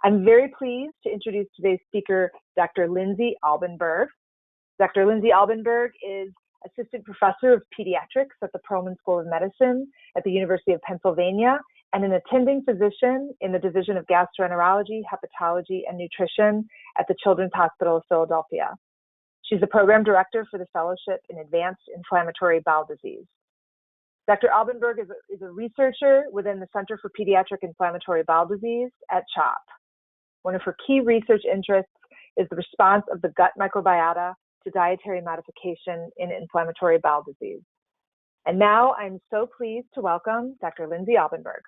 I'm very pleased to introduce today's speaker, Dr. Lindsay Albenberg. Dr. Lindsay Albenberg is Assistant Professor of Pediatrics at the Perelman School of Medicine at the University of Pennsylvania and an attending physician in the Division of Gastroenterology, Hepatology, and Nutrition at the Children's Hospital of Philadelphia. She's the Program Director for the Fellowship in Advanced Inflammatory Bowel Disease. Dr. Albenberg is a researcher within the Center for Pediatric Inflammatory Bowel Disease at CHOP. One of her key research interests is the response of the gut microbiota to dietary modification in inflammatory bowel disease. And now I'm so pleased to welcome Dr. Lindsay Albenberg.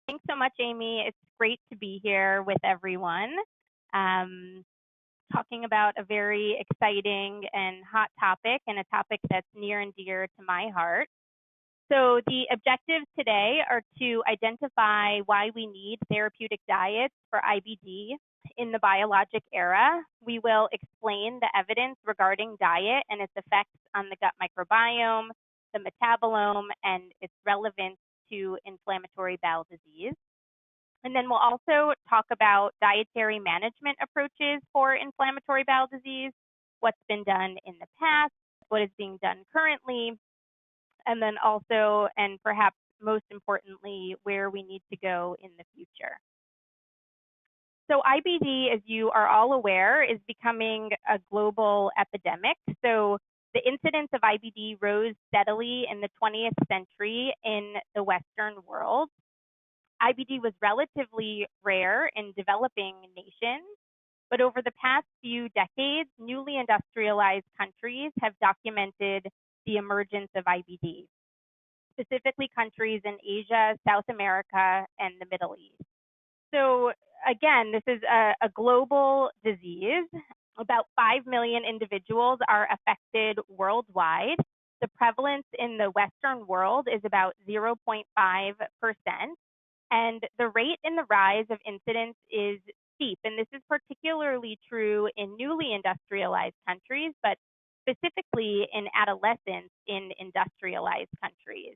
Thanks so much, Amy. It's great to be here with everyone, talking about a very exciting and hot topic, and a topic that's near and dear to my heart. So the objectives today are to identify why we need therapeutic diets for IBD in the biologic era. We will explain the evidence regarding diet and its effects on the gut microbiome, the metabolome, and its relevance to inflammatory bowel disease. And then we'll also talk about dietary management approaches for inflammatory bowel disease, what's been done in the past, what is being done currently, and then also, and perhaps most importantly, where we need to go in the future. So IBD, as you are all aware, is becoming a global epidemic. So the incidence of IBD rose steadily in the 20th century in the Western world. IBD was relatively rare in developing nations, but over the past few decades, newly industrialized countries have documented the emergence of IBD, specifically countries in Asia, South America, and the Middle East. So again, this is a global disease. About 5 million individuals are affected worldwide. The prevalence in the Western world is about 0.5%, and the rate in the rise of incidence is steep. And this is particularly true in newly industrialized countries, but specifically in adolescents in industrialized countries.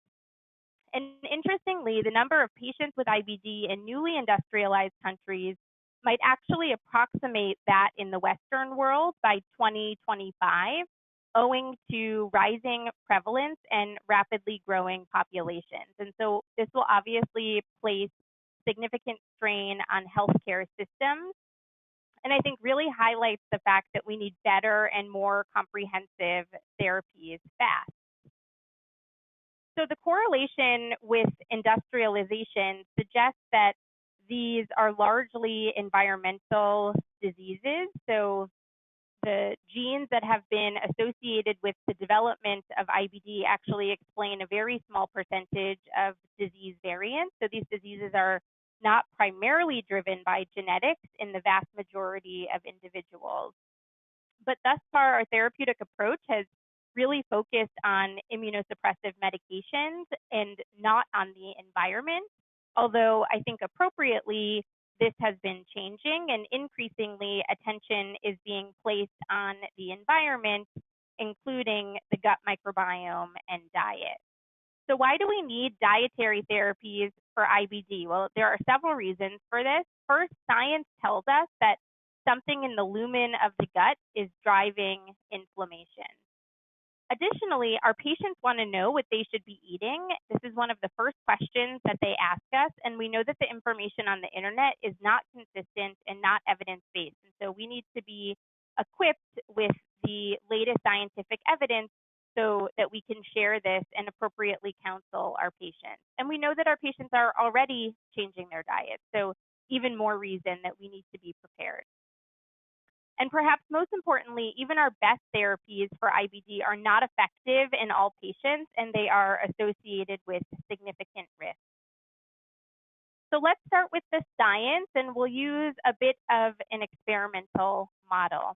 And interestingly, the number of patients with IBD in newly industrialized countries might actually approximate that in the Western world by 2025, owing to rising prevalence and rapidly growing populations. And so this will obviously place significant strain on healthcare systems, and I think really highlights the fact that we need better and more comprehensive therapies fast. So the correlation with industrialization suggests that these are largely environmental diseases. So the genes that have been associated with the development of IBD actually explain a very small percentage of disease variants. So these diseases are not primarily driven by genetics in the vast majority of individuals. But thus far, our therapeutic approach has really focused on immunosuppressive medications and not on the environment, although I think appropriately this has been changing, and increasingly attention is being placed on the environment, including the gut microbiome and diet. So why do we need dietary therapies for IBD? Well, there are several reasons for this. First, science tells us that something in the lumen of the gut is driving inflammation. Additionally, our patients want to know what they should be eating. This is one of the first questions that they ask us, and we know that the information on the internet is not consistent and not evidence-based. And so we need to be equipped with the latest scientific evidence so that we can share this and appropriately counsel our patients. And we know that our patients are already changing their diet, so even more reason that we need to be prepared. And perhaps most importantly, even our best therapies for IBD are not effective in all patients, and they are associated with significant risk. So let's start with the science, and we'll use a bit of an experimental model.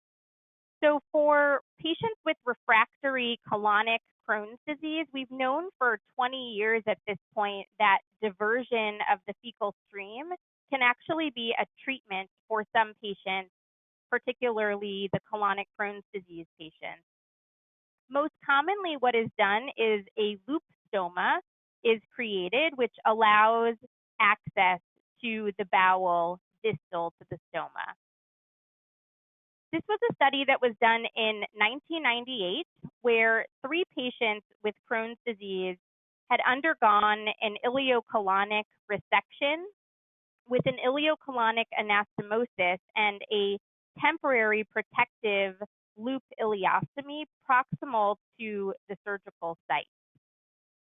So for patients with refractory colonic Crohn's disease, we've known for 20 years at this point that diversion of the fecal stream can actually be a treatment for some patients, particularly the colonic Crohn's disease patients. Most commonly, what is done is a loop stoma is created, which allows access to the bowel distal to the stoma. This was a study that was done in 1998 where 3 patients with Crohn's disease had undergone an ileocolonic resection with an ileocolonic anastomosis and a temporary protective loop ileostomy proximal to the surgical site.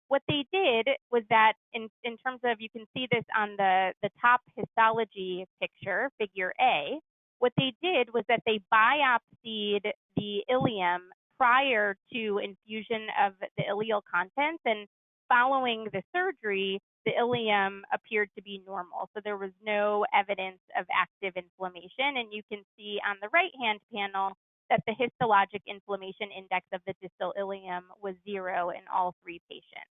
What they did was that in terms of, you can see this on the top histology picture, figure A, what they did was that they biopsied the ileum prior to infusion of the ileal contents, and following the surgery, the ileum appeared to be normal. So there was no evidence of active inflammation, and you can see on the right-hand panel that the histologic inflammation index of the distal ileum was 0 in all 3 patients.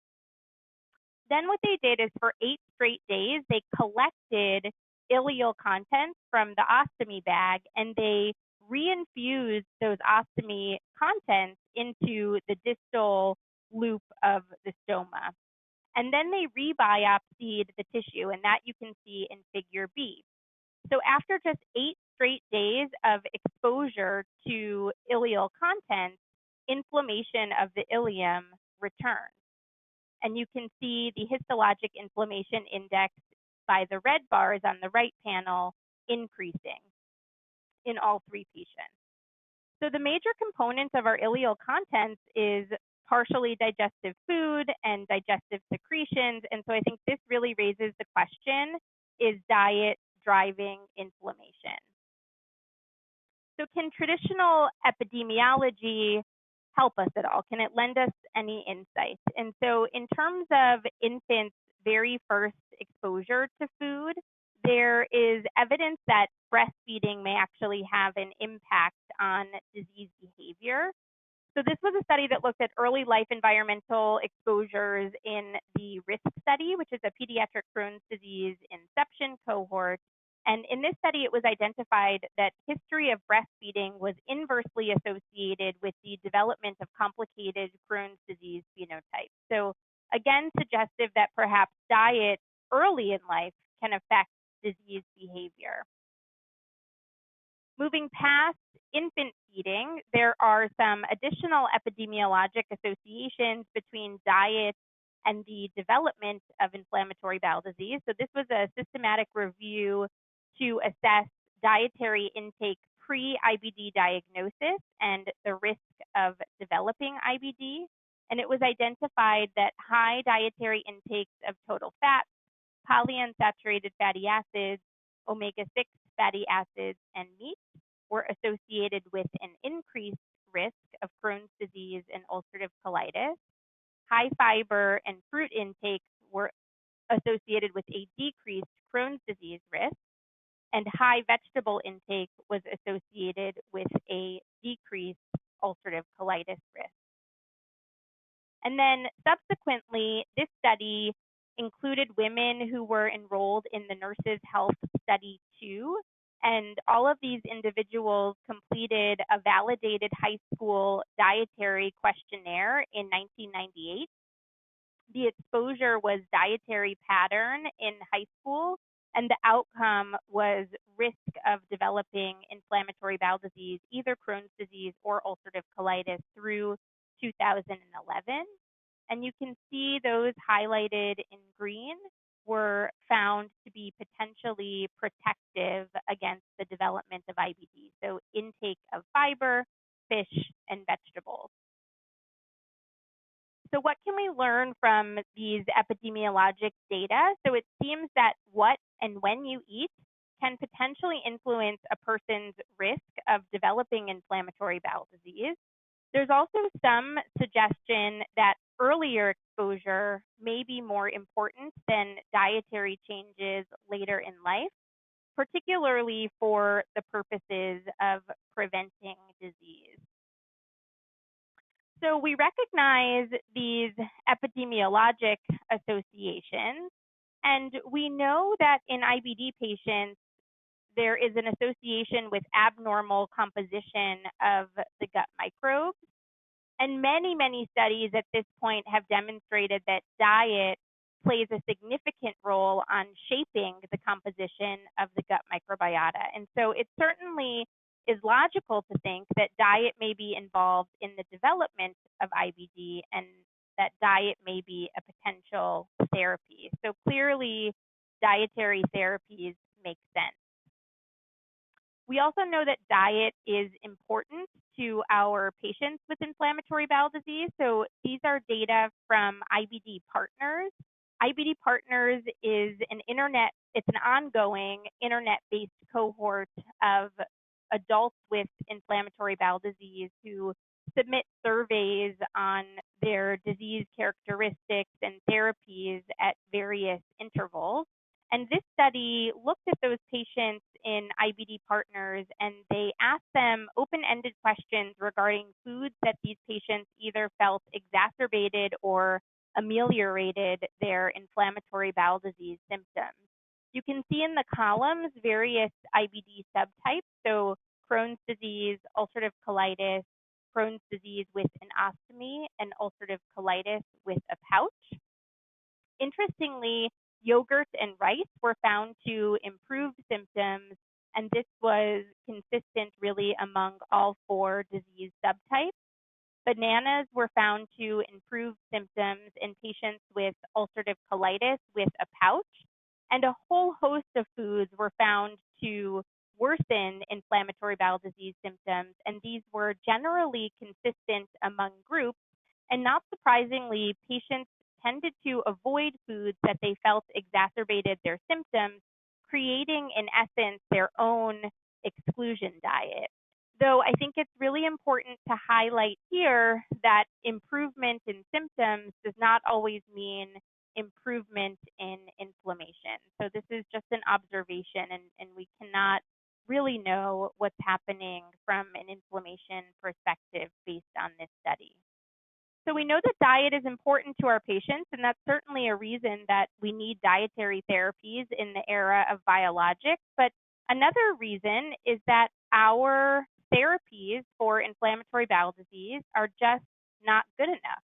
Then what they did is for 8 straight days, they collected ileal contents from the ostomy bag and they reinfused those ostomy contents into the distal loop of the stoma. And then they rebiopsied the tissue, and that you can see in figure B. So after just 8 straight days of exposure to ileal contents, inflammation of the ileum returned. And you can see the histologic inflammation index by the red bars on the right panel increasing in all 3 patients. So the major components of our ileal contents is partially digestive food and digestive secretions. And so I think this really raises the question, is diet driving inflammation? So can traditional epidemiology help us at all? Can it lend us any insight? And so in terms of infants' very first exposure to food, there is evidence that breastfeeding may actually have an impact on disease behavior. So this was a study that looked at early life environmental exposures in the RISK study, which is a pediatric Crohn's disease inception cohort. And in this study, it was identified that history of breastfeeding was inversely associated with the development of complicated Crohn's disease phenotype. So again, suggestive that perhaps diet early in life can affect disease behavior. Moving past infant feeding, there are some additional epidemiologic associations between diet and the development of inflammatory bowel disease. So this was a systematic review to assess dietary intake pre-IBD diagnosis and the risk of developing IBD. And it was identified that high dietary intakes of total fats, polyunsaturated fatty acids, omega-6 fatty acids, and meat were associated with an increased risk of Crohn's disease and ulcerative colitis. High fiber and fruit intakes were associated with a decreased Crohn's disease risk, and high vegetable intake was associated with a decreased ulcerative colitis risk. And then subsequently, this study included women who were enrolled in the Nurses' Health Study 2, and all of these individuals completed a validated high school dietary questionnaire in 1998. The exposure was dietary pattern in high school, and the outcome was risk of developing inflammatory bowel disease, either Crohn's disease or ulcerative colitis, through 2011. And you can see those highlighted in green were found to be potentially protective against the development of IBD. So intake of fiber, fish, and vegetables. So what can we learn from these epidemiologic data? So it seems that what and when you eat can potentially influence a person's risk of developing inflammatory bowel disease. There's also some suggestion that earlier exposure may be more important than dietary changes later in life, particularly for the purposes of preventing disease. So we recognize these epidemiologic associations, and we know that in IBD patients, there is an association with abnormal composition of the gut microbes. And many, many studies at this point have demonstrated that diet plays a significant role on shaping the composition of the gut microbiota. And so it certainly is logical to think that diet may be involved in the development of IBD and that diet may be a potential therapy. So clearly, dietary therapies make sense. We also know that diet is important to our patients with inflammatory bowel disease. So these are data from IBD Partners. IBD Partners is it's an ongoing internet-based cohort of adults with inflammatory bowel disease who submit surveys on their disease characteristics and therapies at various intervals. And this study looked at those patients in IBD Partners, and they asked them open-ended questions regarding foods that these patients either felt exacerbated or ameliorated their inflammatory bowel disease symptoms. You can see in the columns various IBD subtypes, so Crohn's disease, ulcerative colitis, Crohn's disease with an ostomy, and ulcerative colitis with a pouch. Interestingly, yogurt and rice were found to improve symptoms, and this was consistent really among all 4 disease subtypes. Bananas were found to improve symptoms in patients with ulcerative colitis with a pouch, and a whole host of foods were found to worsen inflammatory bowel disease symptoms, and these were generally consistent among groups. And not surprisingly, patients tended to avoid foods that they felt exacerbated their symptoms, creating, in essence, their own exclusion diet. Though I think it's really important to highlight here that improvement in symptoms does not always mean improvement in inflammation. So this is just an observation, and we cannot really know what's happening from an inflammation perspective based on this study. So we know that diet is important to our patients, and that's certainly a reason that we need dietary therapies in the era of biologics. But another reason is that our therapies for inflammatory bowel disease are just not good enough.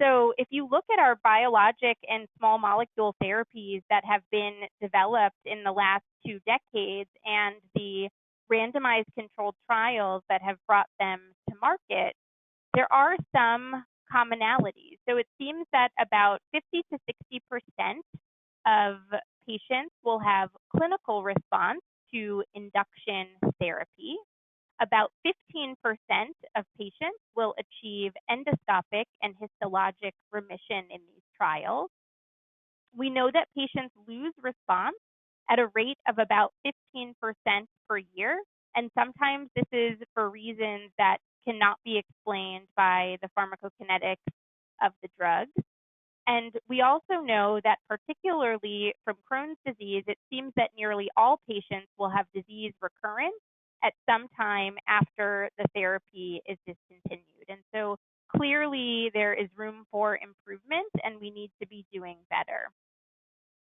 So if you look at our biologic and small molecule therapies that have been developed in the last 2 decades and the randomized controlled trials that have brought them to market, there are some commonalities. So it seems that about 50 to 60% of patients will have clinical response to induction therapy. About 15% of patients will achieve endoscopic and histologic remission in these trials. We know that patients lose response at a rate of about 15% per year, and sometimes this is for reasons that cannot be explained by the pharmacokinetics of the drug. And we also know that particularly from Crohn's disease, it seems that nearly all patients will have disease recurrence at some time after the therapy is discontinued. And so clearly there is room for improvement, and we need to be doing better.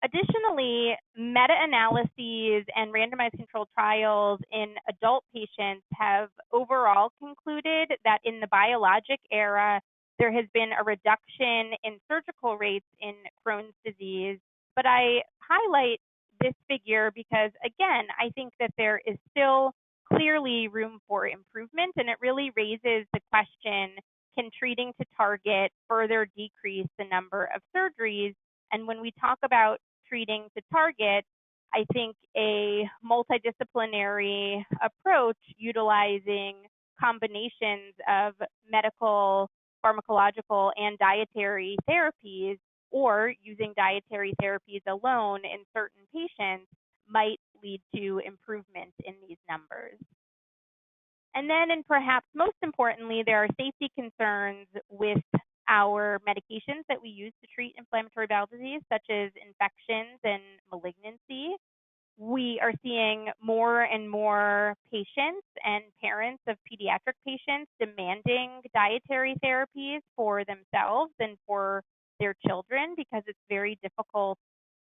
Additionally, meta-analyses and randomized controlled trials in adult patients have overall concluded that in the biologic era, there has been a reduction in surgical rates in Crohn's disease. But I highlight this figure because, again, I think that there is still clearly room for improvement, and it really raises the question, can treating to target further decrease the number of surgeries? And when we talk about treating to target, I think a multidisciplinary approach utilizing combinations of medical, pharmacological, and dietary therapies, or using dietary therapies alone in certain patients, might lead to improvement in these numbers. And then, and perhaps most importantly, there are safety concerns with our medications that we use to treat inflammatory bowel disease, such as infections and malignancy. We are seeing more and more patients and parents of pediatric patients demanding dietary therapies for themselves and for their children because it's very difficult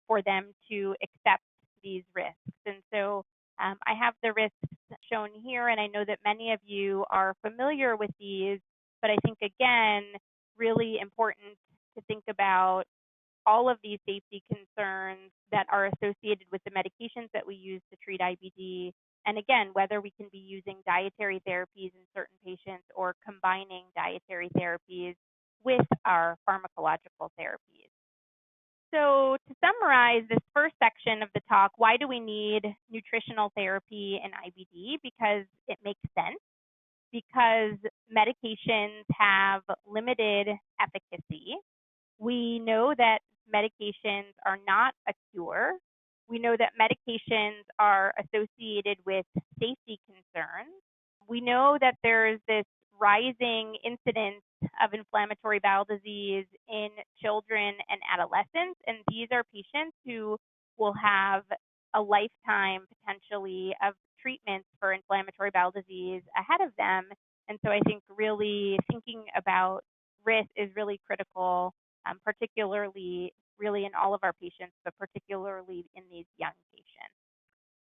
for them to accept these risks. And so I have the risks shown here, and I know that many of you are familiar with these, but I think, again, really important to think about all of these safety concerns that are associated with the medications that we use to treat IBD. And again, whether we can be using dietary therapies in certain patients or combining dietary therapies with our pharmacological therapies. So to summarize this first section of the talk, why do we need nutritional therapy in IBD? Because it makes sense, because medications have limited efficacy. We know that medications are not a cure. We know that medications are associated with safety concerns. We know that there's this rising incidence of inflammatory bowel disease in children and adolescents, and these are patients who will have a lifetime potentially of treatments for inflammatory bowel disease ahead of them. And so I think really thinking about risk is really critical, particularly really in all of our patients, but particularly in these young patients.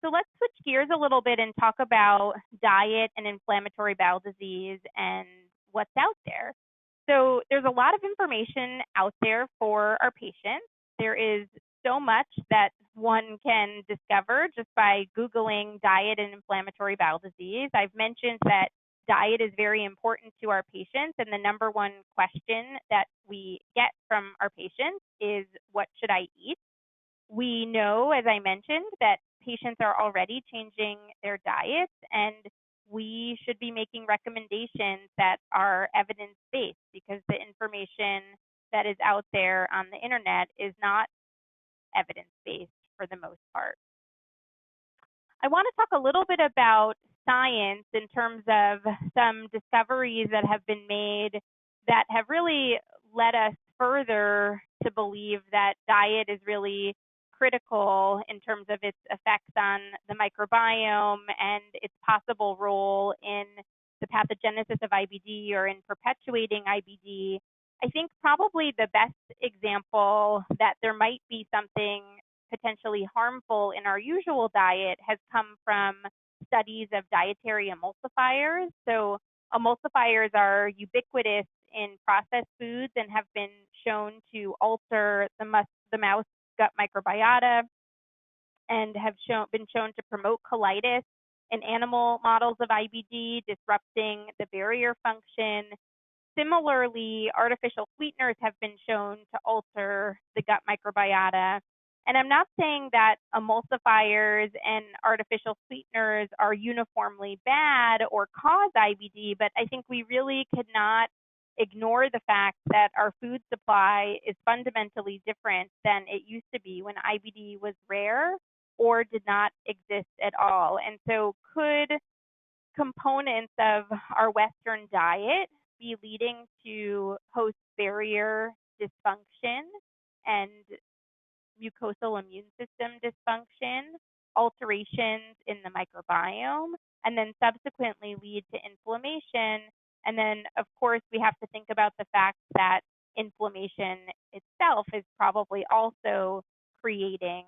So let's switch gears a little bit and talk about diet and inflammatory bowel disease and what's out there. So there's a lot of information out there for our patients. There is so much that one can discover just by Googling diet and inflammatory bowel disease. I've mentioned that diet is very important to our patients, and the number one question that we get from our patients is, what should I eat? We know, as I mentioned, that patients are already changing their diets, and we should be making recommendations that are evidence-based, because the information that is out there on the internet is not evidence-based for the most part. I want to talk a little bit about science in terms of some discoveries that have been made that have really led us further to believe that diet is really critical in terms of its effects on the microbiome and its possible role in the pathogenesis of IBD or in perpetuating IBD. I think probably the best example that there might be something potentially harmful in our usual diet has come from studies of dietary emulsifiers. So emulsifiers are ubiquitous in processed foods and have been shown to alter the mouse gut microbiota and have been shown to promote colitis in animal models of IBD, disrupting the barrier function. Similarly, artificial sweeteners have been shown to alter the gut microbiota. And I'm not saying that emulsifiers and artificial sweeteners are uniformly bad or cause IBD, but I think we really could not ignore the fact that our food supply is fundamentally different than it used to be when IBD was rare or did not exist at all. And so could components of our Western diet be leading to host barrier dysfunction and mucosal immune system dysfunction, alterations in the microbiome, and then subsequently lead to inflammation? And then, of course, we have to think about the fact that inflammation itself is probably also creating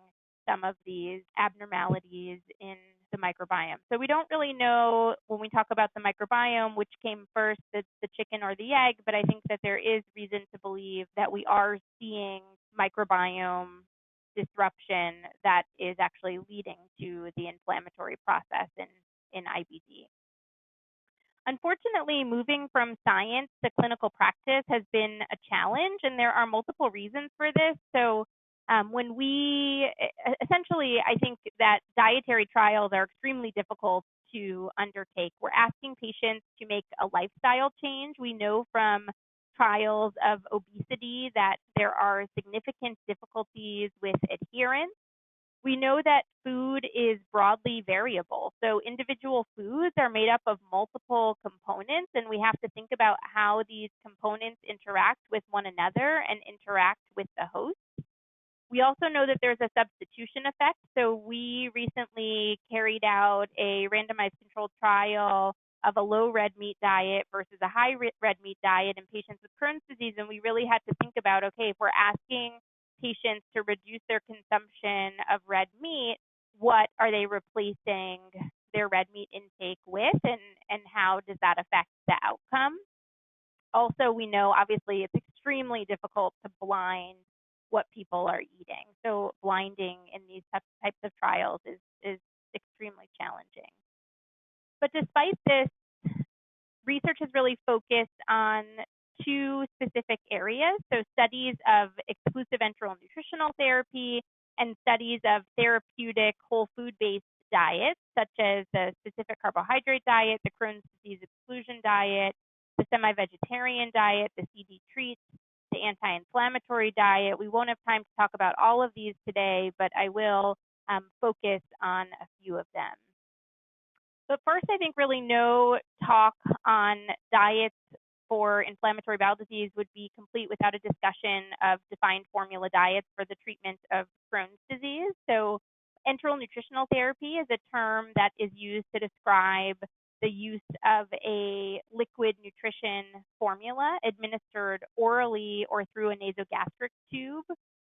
some of these abnormalities in the microbiome. So we don't really know when we talk about the microbiome which came first, the chicken or the egg, but I think that there is reason to believe that we are seeing microbiome disruption that is actually leading to the inflammatory process in IBD. Unfortunately, moving from science to clinical practice has been a challenge, and there are multiple reasons for this. So when we essentially, I think that dietary trials are extremely difficult to undertake. We're asking patients to make a lifestyle change. We know from trials of obesity that there are significant difficulties with adherence. We know that food is broadly variable. So individual foods are made up of multiple components, and we have to think about how these components interact with one another and interact with the host. We also know that there's a substitution effect. So we recently carried out a randomized controlled trial of a low red meat diet versus a high red meat diet in patients with Crohn's disease. And we really had to think about, okay, if we're asking patients to reduce their consumption of red meat, what are they replacing their red meat intake with, and how does that affect the outcome? Also, we know obviously it's extremely difficult to blind what people are eating. So blinding in these types of trials is extremely challenging. But despite this, research has really focused on two specific areas. So studies of exclusive enteral nutritional therapy and studies of therapeutic whole food-based diets, such as the specific carbohydrate diet, the Crohn's disease exclusion diet, the semi-vegetarian diet, the CD treats, the anti-inflammatory diet. We won't have time to talk about all of these today, but I will focus on a few of them. But first, I think really no talk on diets for inflammatory bowel disease would be complete without a discussion of defined formula diets for the treatment of Crohn's disease. So enteral nutritional therapy is a term that is used to describe the use of a liquid nutrition formula administered orally or through a nasogastric tube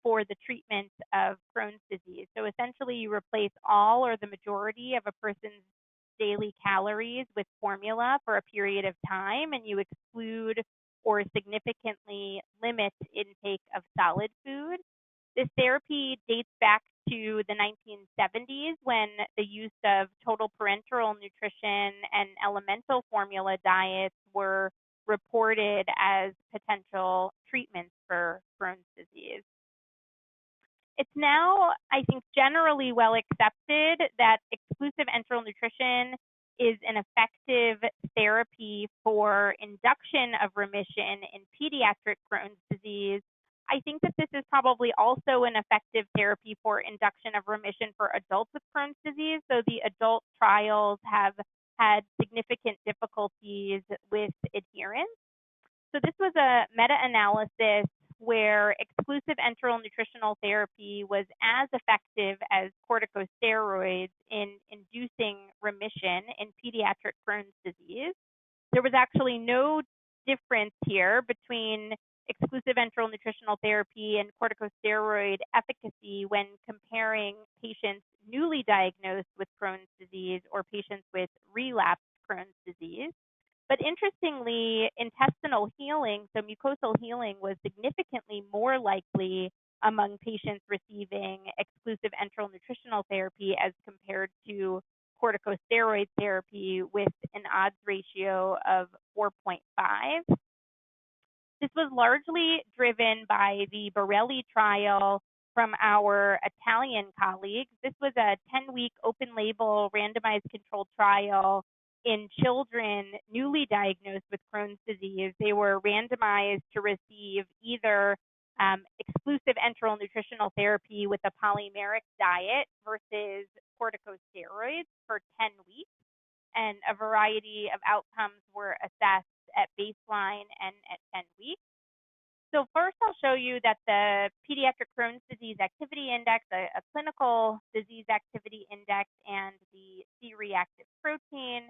for the treatment of Crohn's disease. So essentially, you replace all or the majority of a person's daily calories with formula for a period of time, and you exclude or significantly limit intake of solid food. This therapy dates back to the 1970s when the use of total parenteral nutrition and elemental formula diets were reported as potential treatments for Crohn's disease. It's now, I think, generally well accepted that exclusive enteral nutrition is an effective therapy for induction of remission in pediatric Crohn's disease. I think that this is probably also an effective therapy for induction of remission for adults with Crohn's disease, though the adult trials have had significant difficulties with adherence. So this was a meta-analysis where exclusive enteral nutritional therapy was as effective as corticosteroids in inducing remission in pediatric Crohn's disease. There was actually no difference here between exclusive enteral nutritional therapy and corticosteroid efficacy when comparing patients newly diagnosed with Crohn's disease or patients with relapsed Crohn's disease. But interestingly, intestinal healing, so mucosal healing, was significantly more likely among patients receiving exclusive enteral nutritional therapy as compared to corticosteroid therapy with an odds ratio of 4.5. This was largely driven by the Borelli trial from our Italian colleagues. This was a 10-week open-label randomized controlled trial in children newly diagnosed with Crohn's disease. They were randomized to receive either exclusive enteral nutritional therapy with a polymeric diet versus corticosteroids for 10 weeks, and a variety of outcomes were assessed at baseline and at 10 weeks. So first, I'll show you that the Pediatric Crohn's Disease Activity Index, a clinical disease activity index, and the C-reactive protein,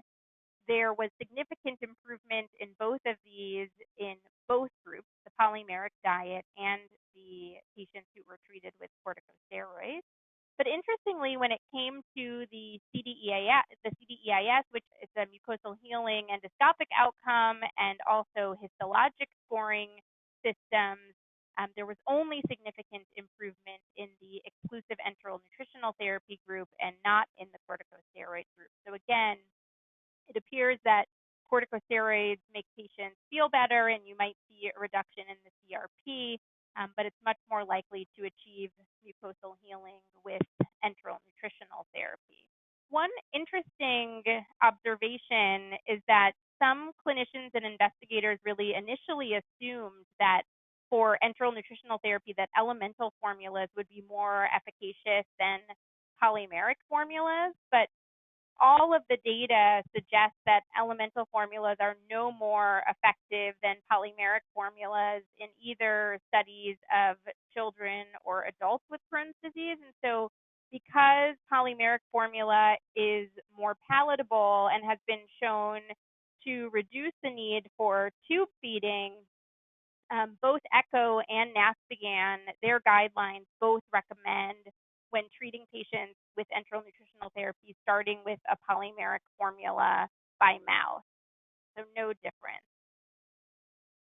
there was significant improvement in both of these in both groups, the polymeric diet and the patients who were treated with corticosteroids. But interestingly, when it came to the CDEIS, which is a mucosal healing endoscopic outcome and also histologic scoring systems, there was only significant improvement in the exclusive enteral nutritional therapy group and not in the corticosteroid group. So again, it appears that corticosteroids make patients feel better and you might see a reduction in the CRP, but it's much more likely to achieve mucosal healing with enteral nutritional therapy. One interesting observation is that some clinicians and investigators really initially assumed that for enteral nutritional therapy that elemental formulas would be more efficacious than polymeric formulas, but all of the data suggests that elemental formulas are no more effective than polymeric formulas in either studies of children or adults with Crohn's disease. And so because polymeric formula is more palatable and has been shown to reduce the need for tube feeding, both ECHO and NASPGHAN, their guidelines both recommend when treating patients with enteral nutritional therapy, starting with a polymeric formula by mouth. So no difference.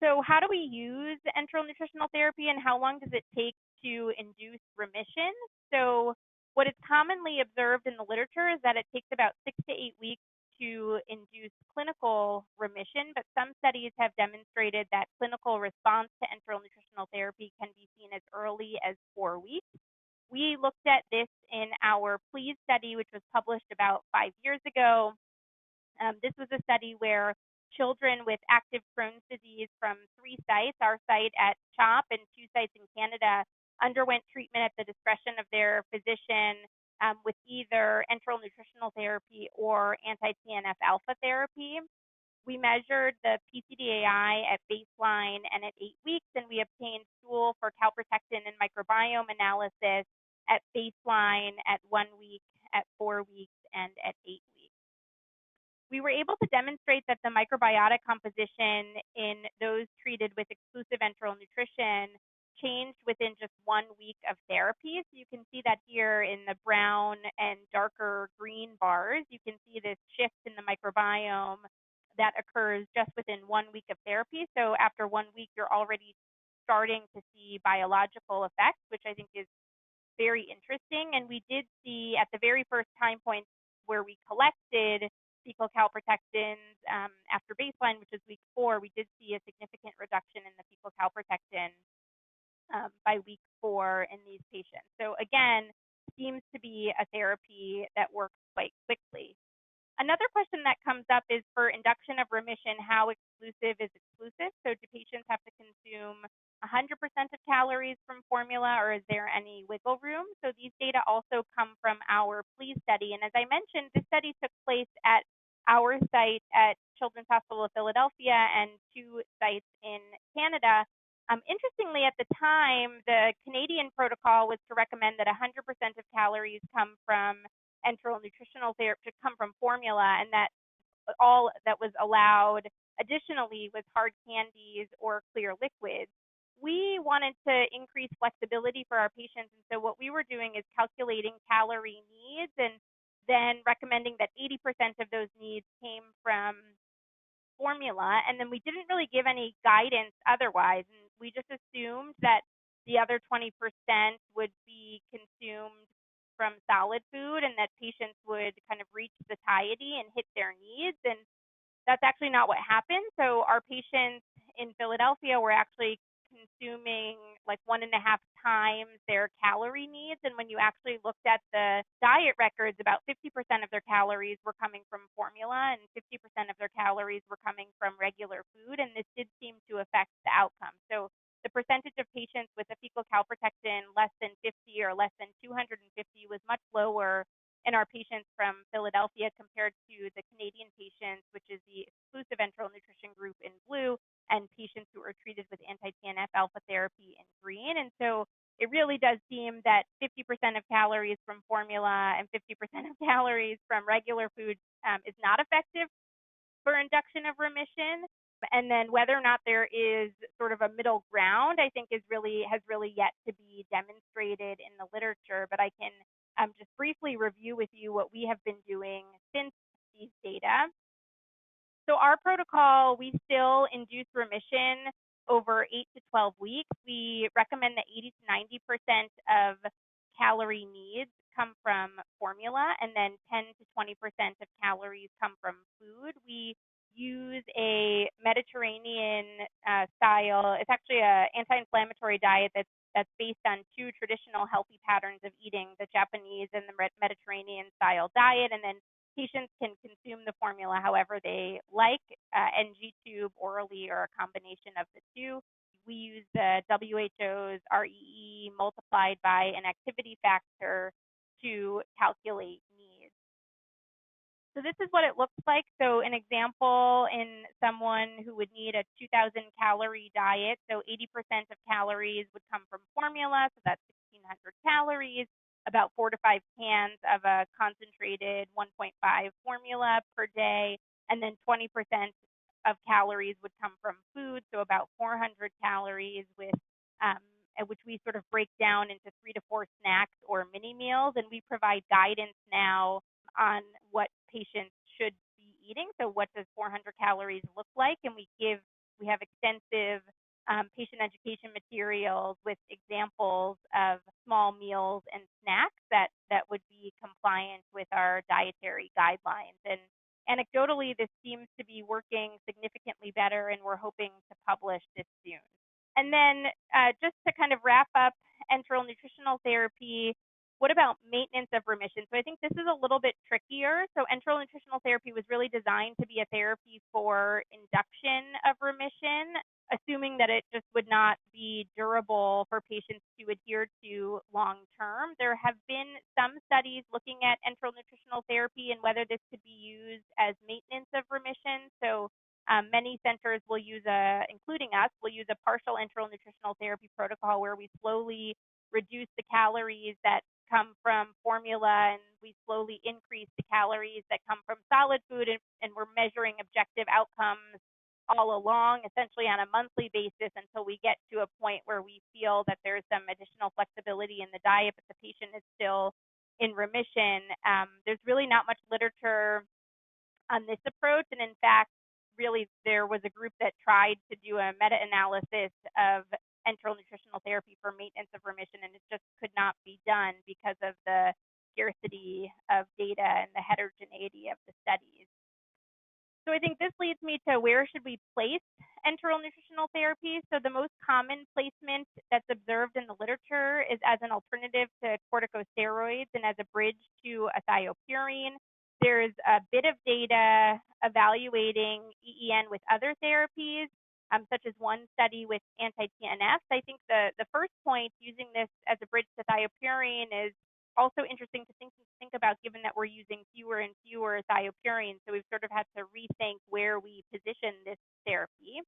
So how do we use enteral nutritional therapy and how long does it take to induce remission. So what is commonly observed in the literature is that it takes about 6 to 8 weeks to induce clinical remission, but some studies have demonstrated that clinical response to enteral nutritional therapy can be seen as early as 4 weeks. We looked at this in our PLEASE study, which was published about 5 years ago. This was a study where children with active Crohn's disease from 3 sites, our site at CHOP and 2 sites in Canada, underwent treatment at the discretion of their physician with either enteral nutritional therapy or anti-TNF alpha therapy. We measured the PCDAI at baseline and at 8 weeks, and we obtained stool for calprotectin and microbiome analysis at baseline, at 1 week, at 4 weeks, and at 8 weeks. We were able to demonstrate that the microbiotic composition in those treated with exclusive enteral nutrition changed within just 1 week of therapy. So you can see that here in the brown and darker green bars. You can see this shift in the microbiome that occurs just within 1 week of therapy. So after 1 week, you're already starting to see biological effects, which I think is very interesting. And we did see at the very first time point where we collected fecal calprotectins after baseline, which is week 4, we did see a significant reduction in the fecal calprotectin by week 4 in these patients. So again, seems to be a therapy that works quite quickly. Another question that comes up is for induction of remission, how exclusive is exclusive? So do patients have to consume 100% of calories from formula, or is there any wiggle room? So these data also come from our PLEASE study. And as I mentioned, this study took place at our site at Children's Hospital of Philadelphia and 2 sites in Canada. Interestingly, at the time, the Canadian protocol was to recommend that 100% of calories come from enteral nutritional therapy, to come from formula, and that all that was allowed additionally was hard candies or clear liquids. We wanted to increase flexibility for our patients, and so what we were doing is calculating calorie needs and then recommending that 80% of those needs came from formula, and then we didn't really give any guidance otherwise, and we just assumed that the other 20% would be consumed from solid food and that patients would kind of reach satiety and hit their needs, and that's actually not what happened. So our patients in Philadelphia were actually consuming like 1.5 times their calorie needs. And when you actually looked at the diet records, about 50% of their calories were coming from formula and 50% of their calories were coming from regular food. And this did seem to affect the outcome. So the percentage of patients with a fecal calprotectin less than 50 or less than 250 was much lower in our patients from Philadelphia compared to the Canadian patients, which is the exclusive enteral nutrition group in blue, and patients who are treated with anti-TNF alpha therapy in green. And so it really does seem that 50% of calories from formula and 50% of calories from regular food is not effective for induction of remission. And then whether or not there is sort of a middle ground, I think has really yet to be demonstrated in the literature. But I can just briefly review with you what we have been doing since these data. So our protocol, we still induce remission over 8 to 12 weeks. We recommend that 80 to 90% of calorie needs come from formula, and then 10 to 20% of calories come from food. We use a Mediterranean style. It's actually an anti-inflammatory diet that's based on 2 traditional healthy patterns of eating, the Japanese and the Mediterranean style diet, and then patients can consume the formula however they like, NG tube, orally, or a combination of the 2. We use the WHO's REE multiplied by an activity factor to calculate needs. So this is what it looks like. So an example in someone who would need a 2,000 calorie diet, so 80% of calories would come from formula, so that's 1,600 calories, about 4 to 5 cans of a concentrated 1.5 formula per day, and then 20% of calories would come from food, so about 400 calories with which we sort of break down into 3 to 4 snacks or mini meals, and we provide guidance now on what patients should be eating. So what does 400 calories look like? And we have extensive patient education materials with examples of small meals and snacks that would be compliant with our dietary guidelines. And anecdotally, this seems to be working significantly better, and we're hoping to publish this soon. And then just to kind of wrap up enteral nutritional therapy, what about maintenance of remission? So I think this is a little bit trickier. So enteral nutritional therapy was really designed to be a therapy for induction of remission, assuming that it just would not be durable for patients to adhere to long term. There have been some studies looking at enteral nutritional therapy and whether this could be used as maintenance of remission. So many centers will use including us, will use a partial enteral nutritional therapy protocol where we slowly reduce the calories that come from formula, and we slowly increase the calories that come from solid food, and we're measuring objective outcomes all along, essentially on a monthly basis, until we get to a point where we feel that there's some additional flexibility in the diet, but the patient is still in remission. There's really not much literature on this approach, and in fact, really there was a group that tried to do a meta-analysis of enteral nutritional therapy for maintenance of remission, and it just could not be done because of the scarcity of data and the heterogeneity of the studies. So I think this leads me to where should we place enteral nutritional therapy? So the most common placement that's observed in the literature is as an alternative to corticosteroids and as a bridge to a thiopurine. There's a bit of data evaluating EEN with other therapies, such as one study with anti-TNFs. I think the first point using this as a bridge to thiopurine is also interesting to think about, given that we're using fewer and fewer thiopurines. So we've sort of had to rethink where we position this therapy.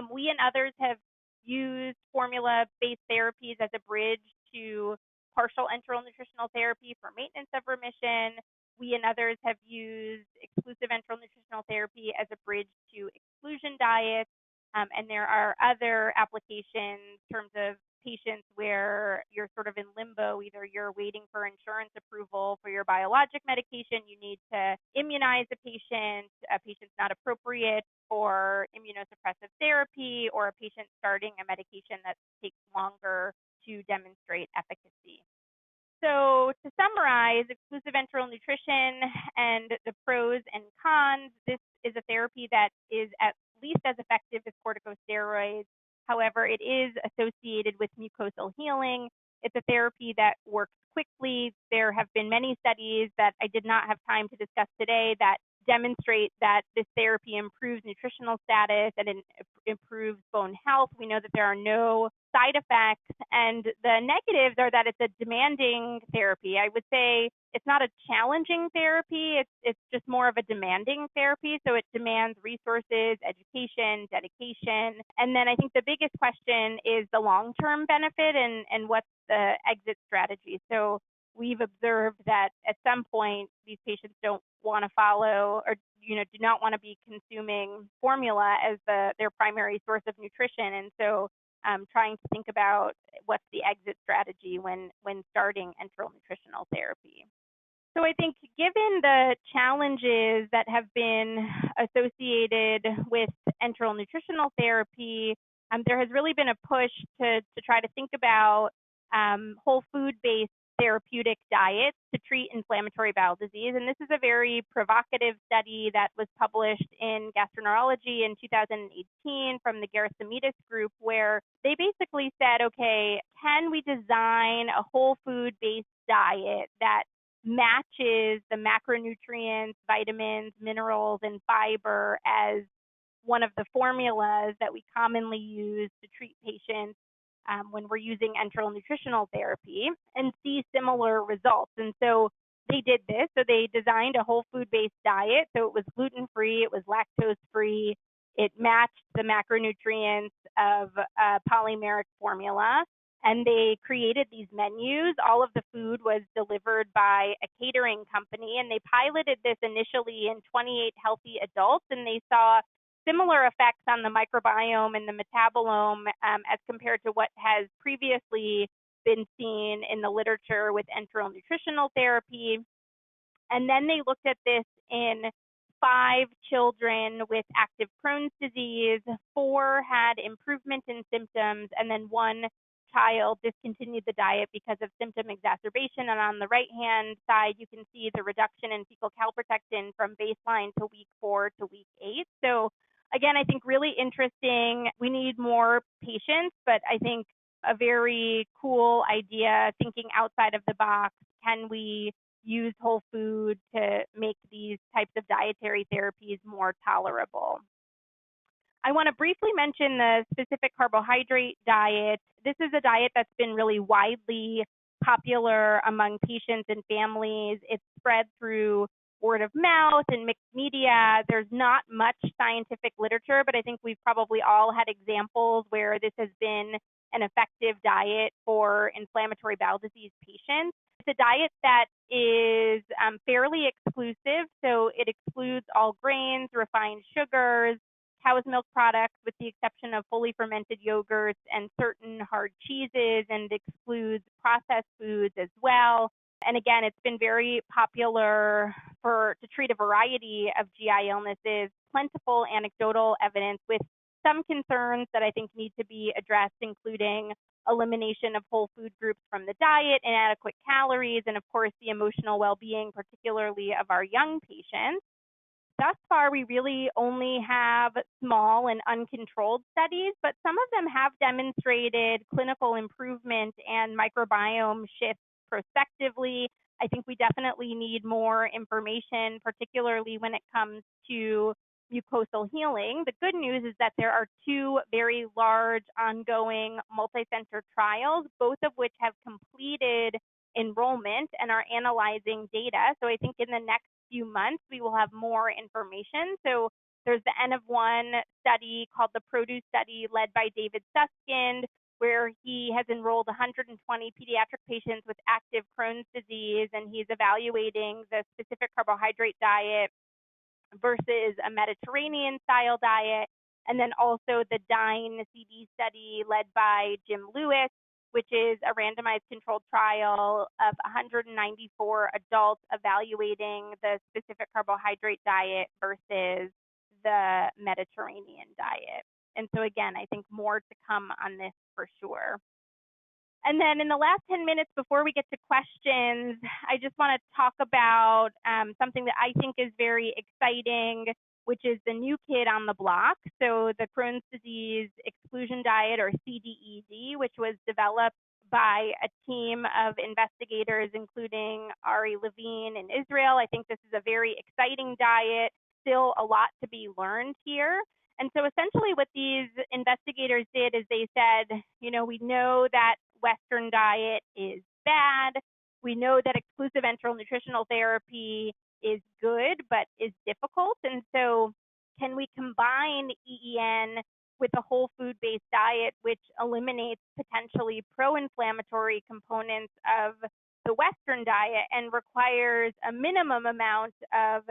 We and others have used formula-based therapies as a bridge to partial enteral nutritional therapy for maintenance of remission. We and others have used exclusive enteral nutritional therapy as a bridge to exclusion diets. And there are other applications in terms of patients where you're sort of in limbo. Either you're waiting for insurance approval for your biologic medication, you need to immunize a patient's not appropriate for immunosuppressive therapy, or a patient starting a medication that takes longer to demonstrate efficacy. So to summarize, exclusive enteral nutrition and the pros and cons, this is a therapy that is at least as effective as corticosteroids. However, it is associated with mucosal healing. It's a therapy that works quickly. There have been many studies that I did not have time to discuss today that demonstrate that this therapy improves nutritional status and it improves bone health. We know that there are no side effects, and the negatives are that it's a demanding therapy. I would say it's not a challenging therapy, it's just more of a demanding therapy. So it demands resources, education, dedication. And then I think the biggest question is the long-term benefit and what's the exit strategy. So we've observed that at some point these patients don't want to follow, or do not want to be consuming formula as their primary source of nutrition. And so trying to think about what's the exit strategy when starting enteral nutritional therapy. So I think given the challenges that have been associated with enteral nutritional therapy, there has really been a push to try to think about whole food-based therapeutic diets to treat inflammatory bowel disease. And this is a very provocative study that was published in Gastroenterology in 2018 from the Gerasimidis group, where they basically said, okay, can we design a whole food-based diet that matches the macronutrients, vitamins, minerals, and fiber as one of the formulas that we commonly use to treat patients when we're using enteral nutritional therapy, and see similar results. And so they did this. So they designed a whole food-based diet. So it was gluten-free, it was lactose-free, it matched the macronutrients of polymeric formula, and they created these menus. All of the food was delivered by a catering company, and they piloted this initially in 28 healthy adults, and they saw similar effects on the microbiome and the metabolome as compared to what has previously been seen in the literature with enteral nutritional therapy. And then they looked at this in 5 children with active Crohn's disease, 4 had improvement in symptoms, and then 1 child discontinued the diet because of symptom exacerbation. And on the right-hand side, you can see the reduction in fecal calprotectin from baseline to week 4 to week 8. So again, I think really interesting. We need more patients, but I think a very cool idea, thinking outside of the box. Can we use whole food to make these types of dietary therapies more tolerable? I want to briefly mention the specific carbohydrate diet. This is a diet that's been really widely popular among patients and families. It's spread through word of mouth and mixed media. There's not much scientific literature, but I think we've probably all had examples where this has been an effective diet for inflammatory bowel disease patients. It's a diet that is fairly exclusive, so it excludes all grains, refined sugars, cow's milk products, with the exception of fully fermented yogurts and certain hard cheeses, and excludes processed foods as well. And again, it's been very popular to treat a variety of GI illnesses, plentiful anecdotal evidence with some concerns that I think need to be addressed, including elimination of whole food groups from the diet, inadequate calories, and of course the emotional well-being, particularly of our young patients. Thus far, we really only have small and uncontrolled studies, but some of them have demonstrated clinical improvement and microbiome shifts prospectively. I think we definitely need more information, particularly when it comes to mucosal healing. The good news is that there are 2 very large ongoing multi-center trials, both of which have completed enrollment and are analyzing data. So I think in the next few months, we will have more information. So there's the N of 1 study called the Produce study led by David Suskind, where he has enrolled 120 pediatric patients with active Crohn's disease, and he's evaluating the specific carbohydrate diet versus a Mediterranean style diet. And then also the DINE CD study led by Jim Lewis, which is a randomized controlled trial of 194 adults evaluating the specific carbohydrate diet versus the Mediterranean diet. And so again, I think more to come on this for sure. And then in the last 10 minutes before we get to questions, I just want to talk about something that I think is very exciting, which is the new kid on the block. So the Crohn's disease exclusion diet, or CDED, which was developed by a team of investigators, including Ari Levine in Israel. I think this is a very exciting diet, still a lot to be learned here. And so essentially what these investigators did is they said, we know that Western diet is bad. We know that exclusive enteral nutritional therapy is good, but is difficult. And so can we combine EEN with a whole food-based diet, which eliminates potentially pro-inflammatory components of the Western diet and requires a minimum amount of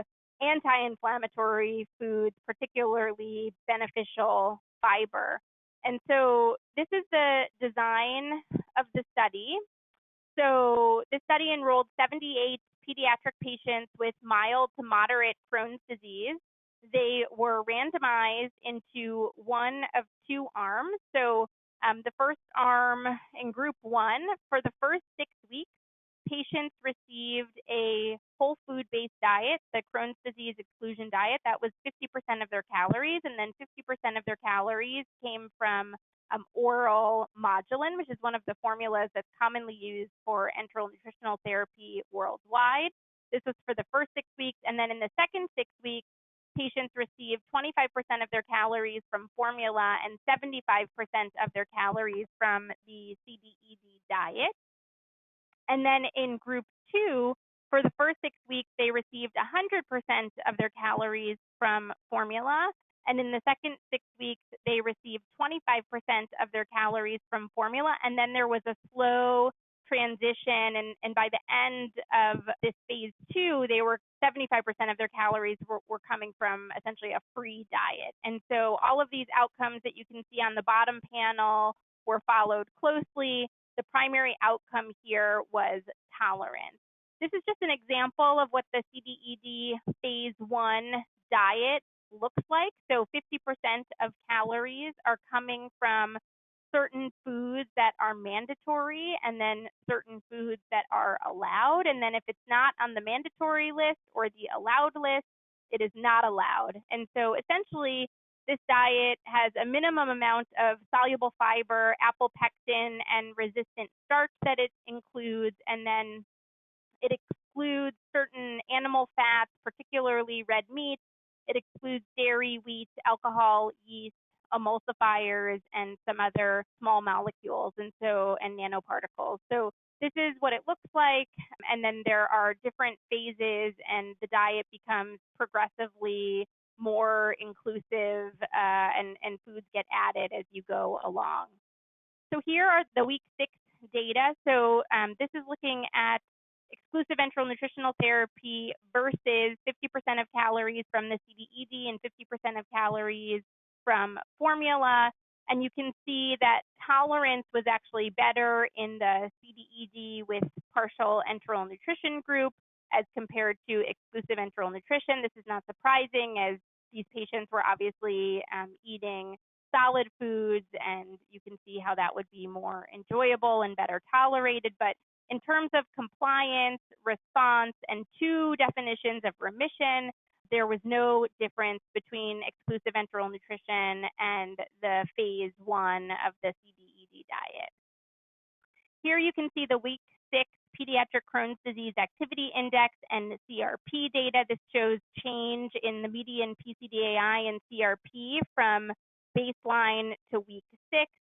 anti-inflammatory foods, particularly beneficial fiber? And so this is the design of the study. So the study enrolled 78 pediatric patients with mild to moderate Crohn's disease. They were randomized into one of 2 arms. So the first arm in group 1, for the first 6 weeks, patients received a whole food-based diet, the Crohn's disease exclusion diet. That was 50% of their calories, and then 50% of their calories came from oral modulin, which is one of the formulas that's commonly used for enteral nutritional therapy worldwide. This was for the first 6 weeks, and then in the second 6 weeks, patients received 25% of their calories from formula and 75% of their calories from the CDED diet. And then in group 2, for the first 6 weeks, they received 100% of their calories from formula. And in the second 6 weeks, they received 25% of their calories from formula. And then there was a slow transition. And by the end of this phase 2, they were 75% of their calories were coming from essentially a free diet. And so all of these outcomes that you can see on the bottom panel were followed closely. The primary outcome here was tolerance. This is just an example of what the CDED phase 1 diet looks like. So 50% of calories are coming from certain foods that are mandatory and then certain foods that are allowed. And then if it's not on the mandatory list or the allowed list, it is not allowed. And so essentially, this diet has a minimum amount of soluble fiber, apple pectin, and resistant starch that it includes, and then it excludes certain animal fats, particularly red meat. It excludes dairy, wheat, alcohol, yeast, emulsifiers, and some other small molecules and nanoparticles. So this is what it looks like. And then there are different phases, and the diet becomes progressively more inclusive, and foods get added as you go along. So here are the week 6 data. So this is looking at exclusive enteral nutritional therapy versus 50% of calories from the CDED and 50% of calories from formula. And you can see that tolerance was actually better in the CDED with partial enteral nutrition group as compared to exclusive enteral nutrition. This is not surprising, as these patients were obviously eating solid foods, and you can see how that would be more enjoyable and better tolerated. But in terms of compliance, response, and 2 definitions of remission, there was no difference between exclusive enteral nutrition and the phase 1 of the CDED diet. Here you can see the week 6 pediatric Crohn's disease activity index and CRP data. This shows change in the median PCDAI and CRP from baseline to week 6.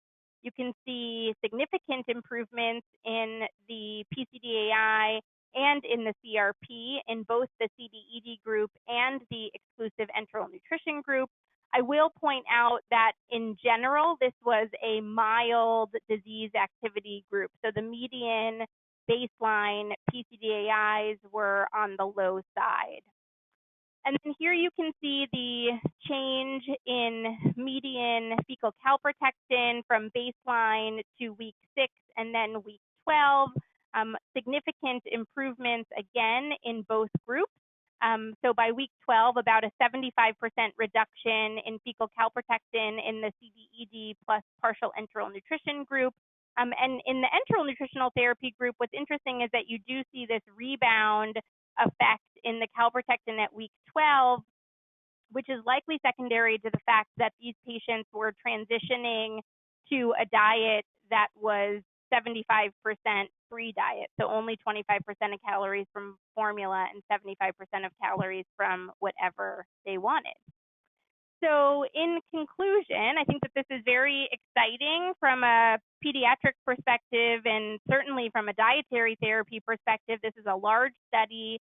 You can see significant improvements in the PCDAI and in the CRP in both the CDED group and the exclusive enteral nutrition group. I will point out that in general, this was a mild disease activity group. So the median baseline PCDAIs were on the low side. And then here you can see the change in median fecal calprotectin from baseline to week 6 and then week 12. Significant improvements again in both groups. So by week 12, about a 75% reduction in fecal calprotectin in the CDED plus partial enteral nutrition group. And in the enteral nutritional therapy group, what's interesting is that you do see this rebound effect in the calprotectin at week 12, which is likely secondary to the fact that these patients were transitioning to a diet that was 75% free diet, so only 25% of calories from formula and 75% of calories from whatever they wanted. So in conclusion, I think that this is very exciting from a pediatric perspective and certainly from a dietary therapy perspective. This is a large study.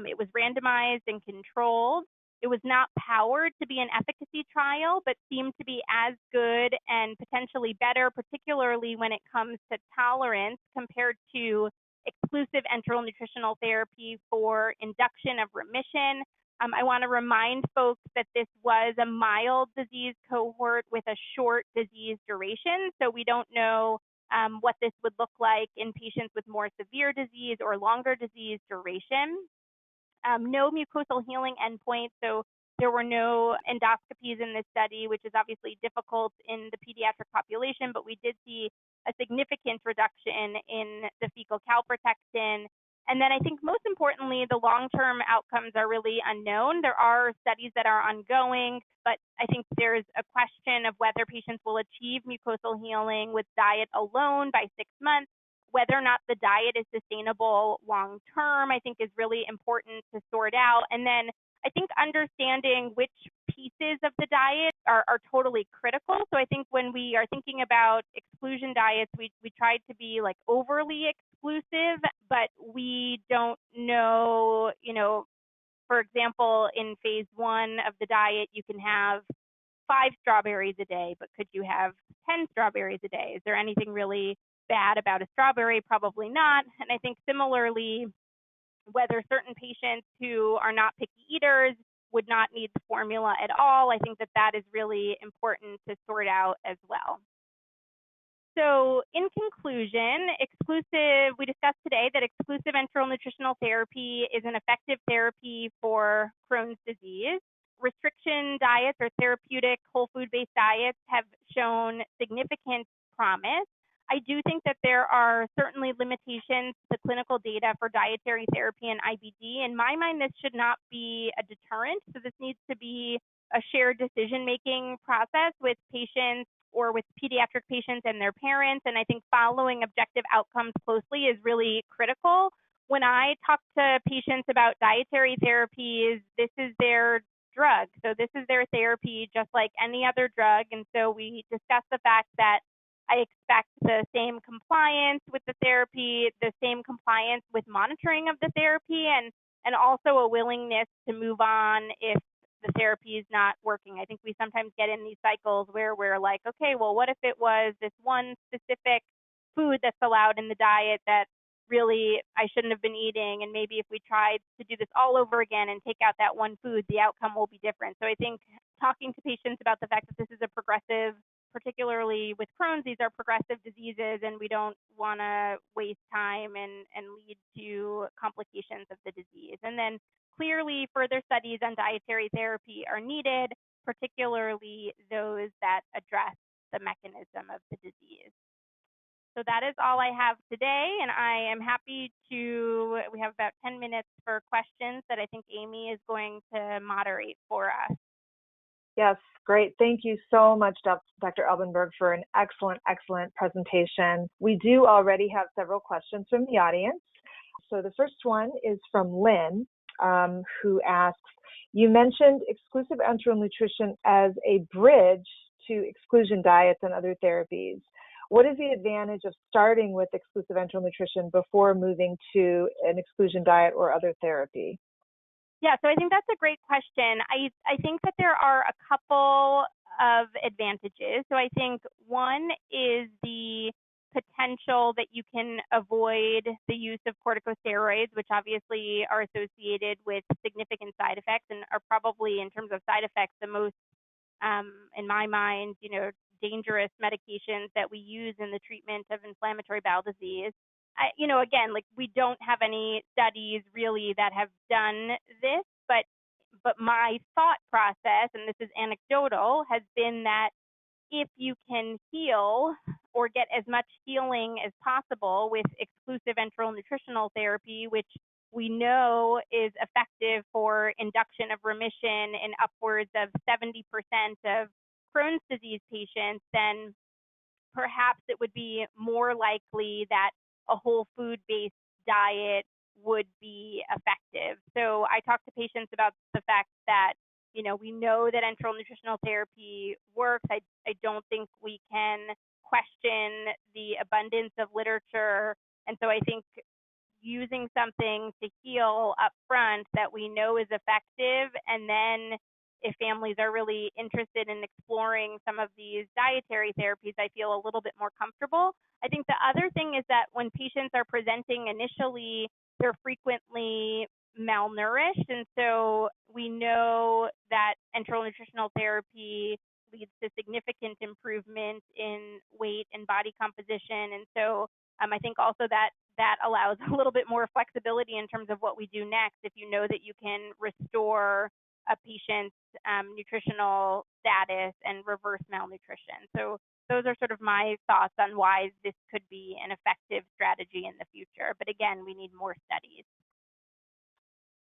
It was randomized and controlled. It was not powered to be an efficacy trial, but seemed to be as good and potentially better, particularly when it comes to tolerance compared to exclusive enteral nutritional therapy for induction of remission. I want to remind folks that this was a mild disease cohort with a short disease duration, so we don't know what this would look like in patients with more severe disease or longer disease duration. No mucosal healing endpoint, so there were no endoscopies in this study, which is obviously difficult in the pediatric population, but we did see a significant reduction in the fecal calprotectin. And then I think most importantly, the long-term outcomes are really unknown. There are studies that are ongoing, but I think there's a question of whether patients will achieve mucosal healing with diet alone by 6 months. Whether or not the diet is sustainable long-term, I think is really important to sort out. And then I think understanding which pieces of the diet are totally critical. So I think when we are thinking about exclusion diets, we tried to be like overly exclusive, but we don't know, for example, in phase 1 of the diet, you can have 5 strawberries a day, but could you have 10 strawberries a day? Is there anything really bad about a strawberry? Probably not. And I think similarly, whether certain patients who are not picky eaters would not need the formula at all, I think that that is really important to sort out as well. So in conclusion, we discussed today that exclusive enteral nutritional therapy is an effective therapy for Crohn's disease. restriction diets or therapeutic whole food-based diets have shown significant promise. I do think that there are certainly limitations to the clinical data for dietary therapy and IBD. In my mind, this should not be a deterrent. So this needs to be a shared decision-making process with patients or with pediatric patients and their parents. And I think following objective outcomes closely is really critical. When I talk to patients about dietary therapies, this is their drug. So this is their therapy, just like any other drug. And so we discuss the fact that I expect the same compliance with the therapy, the same compliance with monitoring of the therapy, and also a willingness to move on if the therapy is not working. I think we sometimes get in these cycles where we're like, okay, well, what if it was this one specific food that's allowed in the diet that really I shouldn't have been eating, and maybe if we tried to do this all over again and take out that one food, the outcome will be different. So I think talking to patients about the fact that this is a progressive, particularly with Crohn's, these are progressive diseases, and we don't want to waste time and lead to complications of the disease. And then clearly further studies on dietary therapy are needed, particularly those that address the mechanism of the disease. So that is all I have today, and I am happy we have about 10 minutes for questions that I think Amy is going to moderate for us. Yes, great. Thank you so much, Dr. Albenberg, for an excellent, excellent presentation. We do already have several questions from the audience. So the first one is from Lynn, who asks, you mentioned exclusive enteral nutrition as a bridge to exclusion diets and other therapies. What is the advantage of starting with exclusive enteral nutrition before moving to an exclusion diet or other therapy? Yeah, so I think that's a great question. I think that there are a couple of advantages. So I think one is the potential that you can avoid the use of corticosteroids, which obviously are associated with significant side effects and are probably, in terms of side effects, the most, in my mind, dangerous medications that we use in the treatment of inflammatory bowel disease. Again, like we don't have any studies really that have done this, but my thought process, and this is anecdotal, has been that if you can heal or get as much healing as possible with exclusive enteral nutritional therapy, which we know is effective for induction of remission in upwards of 70% of Crohn's disease patients, then perhaps it would be more likely that a whole food-based diet would be effective. So I talk to patients about the fact that, we know that enteral nutritional therapy works. I don't think we can question the abundance of literature. And so I think using something to heal up front that we know is effective, and then if families are really interested in exploring some of these dietary therapies, I feel a little bit more comfortable. I think the other thing is that when patients are presenting initially, they're frequently malnourished. And so we know that enteral nutritional therapy leads to significant improvement in weight and body composition. And so I think also that allows a little bit more flexibility in terms of what we do next if you know that you can restore a patient's nutritional status and reverse malnutrition. So those are sort of my thoughts on why this could be an effective strategy in the future. But again, we need more studies.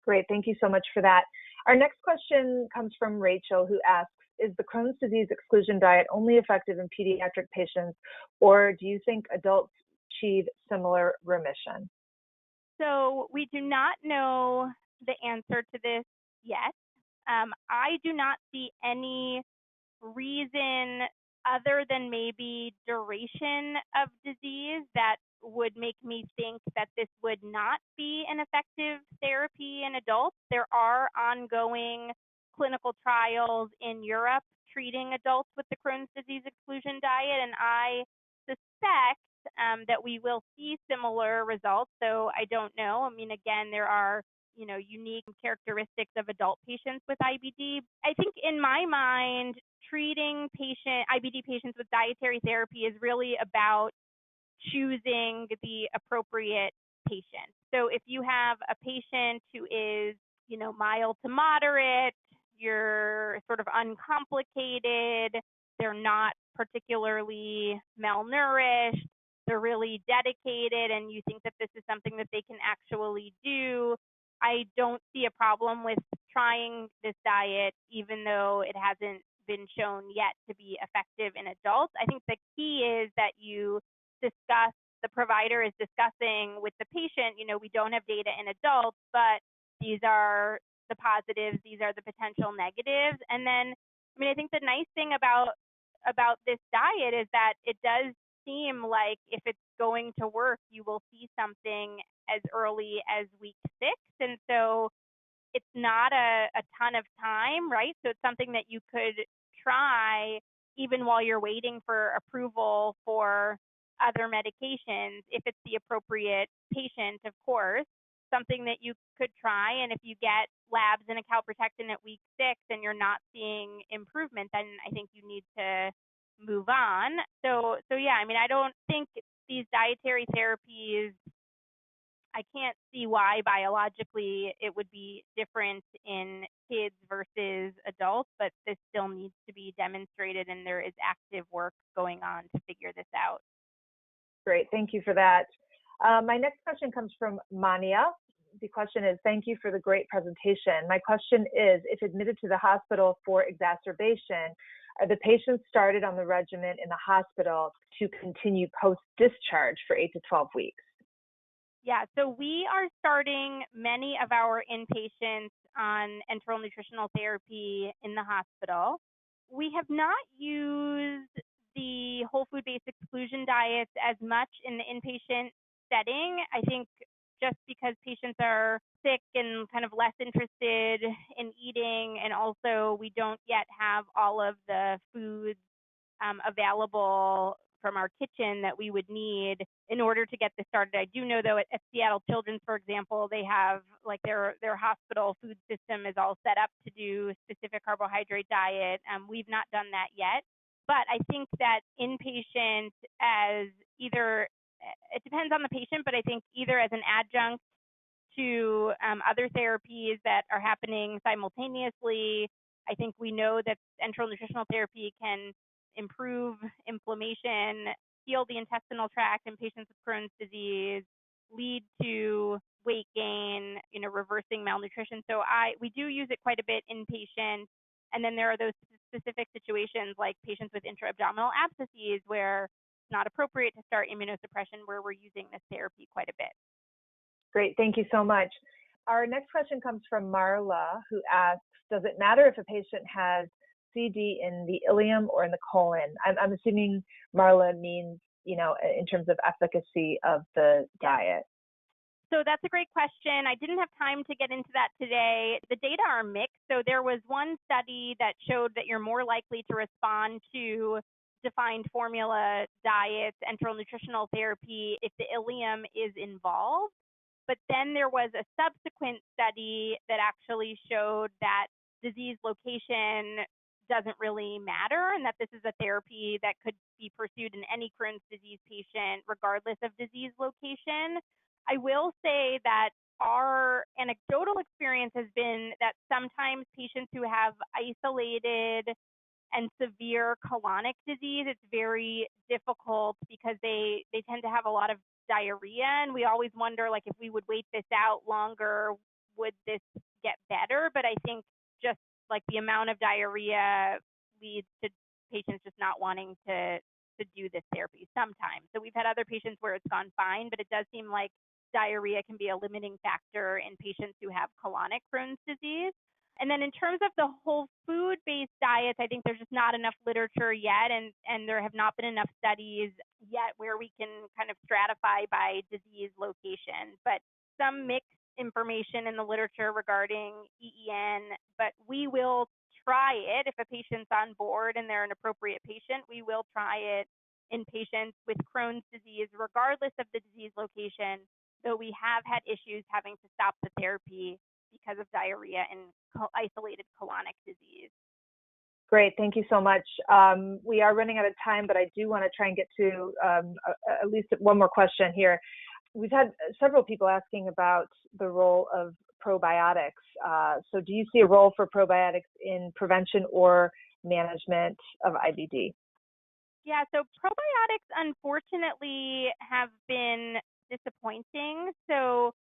Great, thank you so much for that. Our next question comes from Rachel, who asks, is the Crohn's disease exclusion diet only effective in pediatric patients, or do you think adults achieve similar remission? So we do not know the answer to this yet. I do not see any reason other than maybe duration of disease that would make me think that this would not be an effective therapy in adults. There are ongoing clinical trials in Europe treating adults with the Crohn's disease exclusion diet, and I suspect that we will see similar results. So I don't know. I mean, again, there are unique characteristics of adult patients with IBD. I think in my mind, treating IBD patients with dietary therapy is really about choosing the appropriate patient. So if you have a patient who is, mild to moderate, you're sort of uncomplicated, they're not particularly malnourished, they're really dedicated, and you think that this is something that they can actually do, I don't see a problem with trying this diet, even though it hasn't been shown yet to be effective in adults. I think the key is that you discuss, the provider is discussing with the patient, we don't have data in adults, but these are the positives, these are the potential negatives. And then, I think the nice thing about this diet is that it does seem like if it's going to work, you will see something as early as week 6. And so it's not a ton of time, right? So it's something that you could try even while you're waiting for approval for other medications, if it's the appropriate patient, of course, something that you could try. And if you get labs and a calprotectin at week 6 and you're not seeing improvement, then I think you need to move on. So yeah, I don't think these dietary therapies, I can't see why biologically it would be different in kids versus adults, but this still needs to be demonstrated, and there is active work going on to figure this out. Great, thank you for that. My next question comes from Mania. The question is, thank you for the great presentation. My question is, if admitted to the hospital for exacerbation, are the patients started on the regimen in the hospital to continue post-discharge for 8 to 12 weeks? Yeah, so we are starting many of our inpatients on enteral nutritional therapy in the hospital. We have not used the whole food-based exclusion diets as much in the inpatient setting. I think just because patients are sick and kind of less interested in eating, and also we don't yet have all of the foods available from our kitchen that we would need in order to get this started. I do know, though, at Seattle Children's, for example, they have like their hospital food system is all set up to do specific carbohydrate diet. We've not done that yet, but I think that inpatient as either, it depends on the patient, but I think either as an adjunct to other therapies that are happening simultaneously. I think we know that enteral nutritional therapy can improve inflammation, heal the intestinal tract in patients with Crohn's disease, lead to weight gain, reversing malnutrition. So we do use it quite a bit inpatient. And then there are those specific situations like patients with intra-abdominal abscesses where it's not appropriate to start immunosuppression, where we're using this therapy quite a bit. Great, thank you so much. Our next question comes from Marla, who asks, does it matter if a patient has CD in the ileum or in the colon? I'm assuming Marla means, in terms of efficacy of the diet. So that's a great question. I didn't have time to get into that today. The data are mixed. So there was one study that showed that you're more likely to respond to defined formula diets, enteral nutritional therapy, if the ileum is involved. But then there was a subsequent study that actually showed that disease location doesn't really matter, and that this is a therapy that could be pursued in any Crohn's disease patient, regardless of disease location. I will say that our anecdotal experience has been that sometimes patients who have isolated and severe colonic disease, it's very difficult because they tend to have a lot of diarrhea, and we always wonder, like, if we would wait this out longer, would this get better? But I think just like the amount of diarrhea leads to patients just not wanting to do this therapy sometimes. So we've had other patients where it's gone fine, but it does seem like diarrhea can be a limiting factor in patients who have colonic Crohn's disease. And then in terms of the whole food-based diets, I think there's just not enough literature yet, and there have not been enough studies yet where we can kind of stratify by disease location. But some mixed information in the literature regarding EEN, but we will try it if a patient's on board and they're an appropriate patient. We will try it in patients with Crohn's disease, regardless of the disease location, though we have had issues having to stop the therapy because of diarrhea and isolated colonic disease. Great, thank you so much. We are running out of time, but I do want to try and get to at least one more question here. We've had several people asking about the role of probiotics. So do you see a role for probiotics in prevention or management of IBD? Yeah, so probiotics unfortunately have been disappointing. So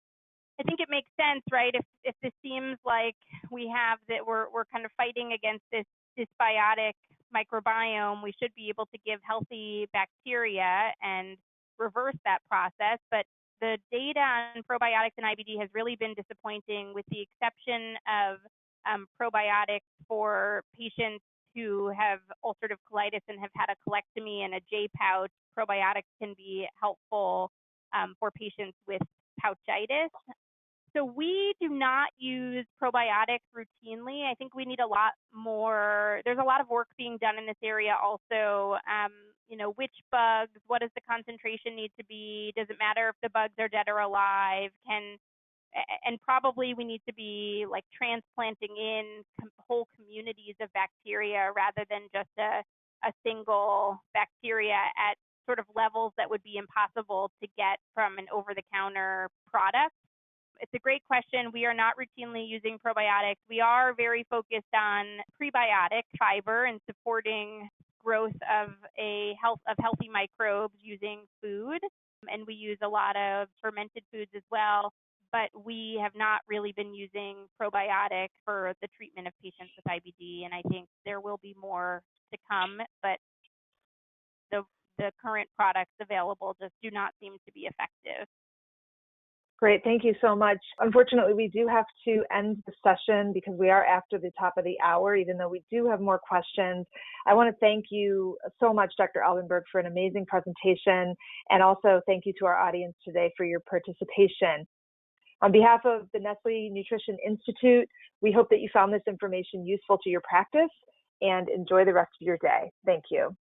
I think it makes sense, right? If this seems like we have that we're kind of fighting against this dysbiotic microbiome, we should be able to give healthy bacteria and reverse that process. But the data on probiotics and IBD has really been disappointing, with the exception of probiotics for patients who have ulcerative colitis and have had a colectomy and a J pouch. Probiotics can be helpful for patients with pouchitis. So we do not use probiotics routinely. I think we need a lot more. There's a lot of work being done in this area also. Which bugs, what does the concentration need to be? Does it matter if the bugs are dead or alive? And probably we need to be like transplanting in whole communities of bacteria rather than just a single bacteria at sort of levels that would be impossible to get from an over-the-counter product. It's a great question. We are not routinely using probiotics. We are very focused on prebiotic fiber and supporting growth of healthy microbes using food. And we use a lot of fermented foods as well. But we have not really been using probiotics for the treatment of patients with IBD. And I think there will be more to come. But the current products available just do not seem to be effective. Great, thank you so much. Unfortunately, we do have to end the session because we are after the top of the hour, even though we do have more questions. I want to thank you so much, Dr. Albenberg, for an amazing presentation, and also thank you to our audience today for your participation. On behalf of the Nestle Nutrition Institute, we hope that you found this information useful to your practice, and enjoy the rest of your day. Thank you.